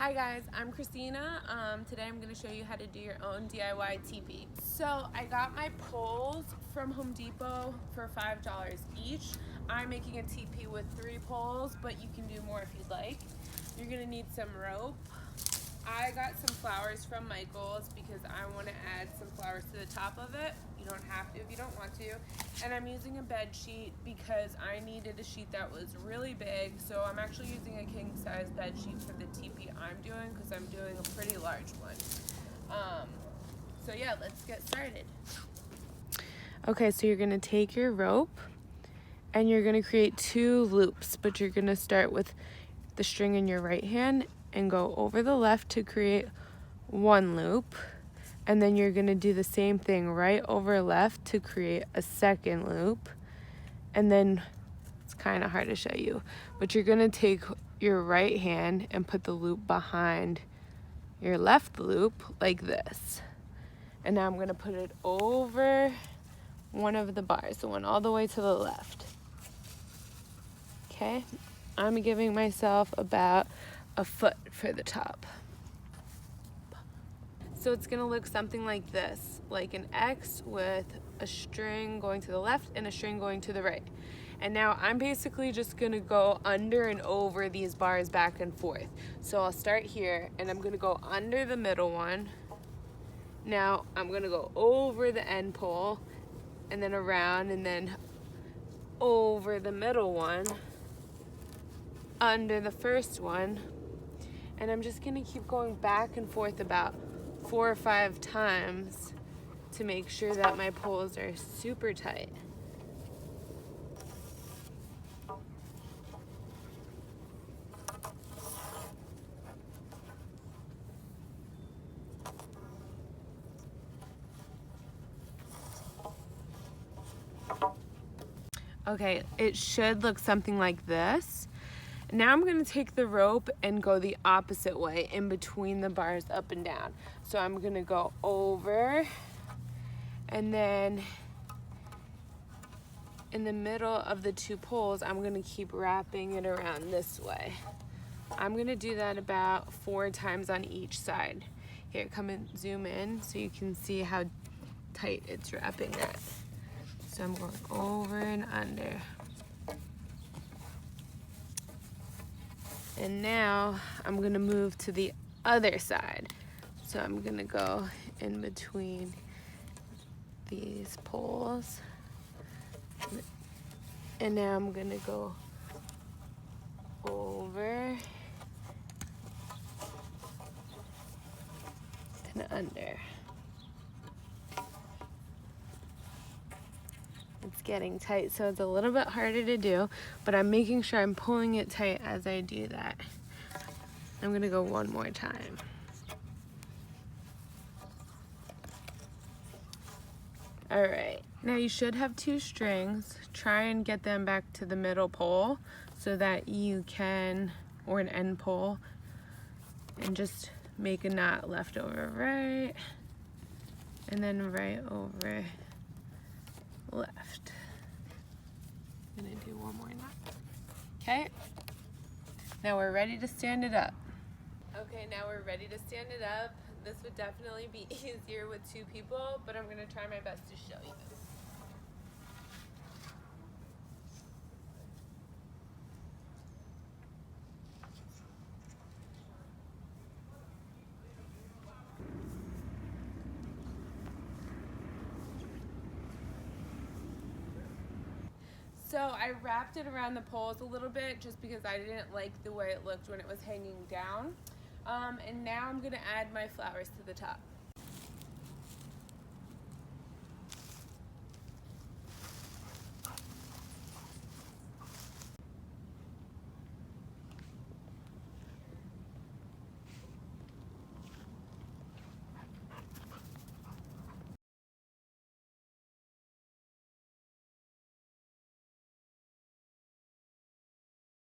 Hi guys, I'm Christina. Today I'm going to show you how to do your own DIY teepee. So I got my poles from Home Depot for $5 each. I'm making a teepee with 3 poles, but you can do more if you'd like. You're going to need some rope. I got some flowers from Michael's because I want to add some flowers to the top of it. You don't have to if you don't want to. And I'm using a bed sheet because I needed a sheet that was really big. So I'm actually using a king size bed sheet for the teepee I'm doing because I'm doing a pretty large one. So yeah, let's get started. Okay, so you're going to take your rope and you're going to create 2 loops, but you're going to start with the string in your right hand and go over the left to create 1 loop, and then you're going to do the same thing right over left to create a 2nd loop. And then it's kind of hard to show you, but you're going to take your right hand and put the loop behind your left loop like this. And now I'm going to put it over one of the bars, the one all the way to the left. Okay, I'm giving myself about a foot for the top. So it's gonna look something like this, like an X with a string going to the left and a string going to the right. And now I'm basically just gonna go under and over these bars back and forth. So I'll start here and I'm gonna go under the middle one. Now I'm gonna go over the end pole and then around and then over the middle one, under the first one, and I'm just gonna keep going back and forth about 4 or 5 times to make sure that my poles are super tight. Okay, it should look something like this. Now I'm gonna take the rope and go the opposite way in between the bars up and down. So I'm gonna go over and then in the middle of the 2 poles, I'm gonna keep wrapping it around this way. I'm gonna do that about 4 times on each side. Here, come and zoom in so you can see how tight it's wrapping that. So I'm going over and under. And now I'm gonna move to the other side. So I'm gonna go in between these poles. And now I'm gonna go over and under. It's getting tight, so it's a little bit harder to do, but I'm making sure I'm pulling it tight as I do that. I'm gonna go one more time. All right, now you should have 2 strings. Try and get them back to the middle pole so that you can, or an end pole, and just make a knot left over right, and then right over left. I'm gonna do one more knot. Okay, now we're ready to stand it up. Okay, now we're ready to stand it up. This would definitely be easier with 2 people, but I'm going to try my best to show you. So I wrapped it around the poles a little bit just because I didn't like the way it looked when it was hanging down. And now I'm going to add my flowers to the top.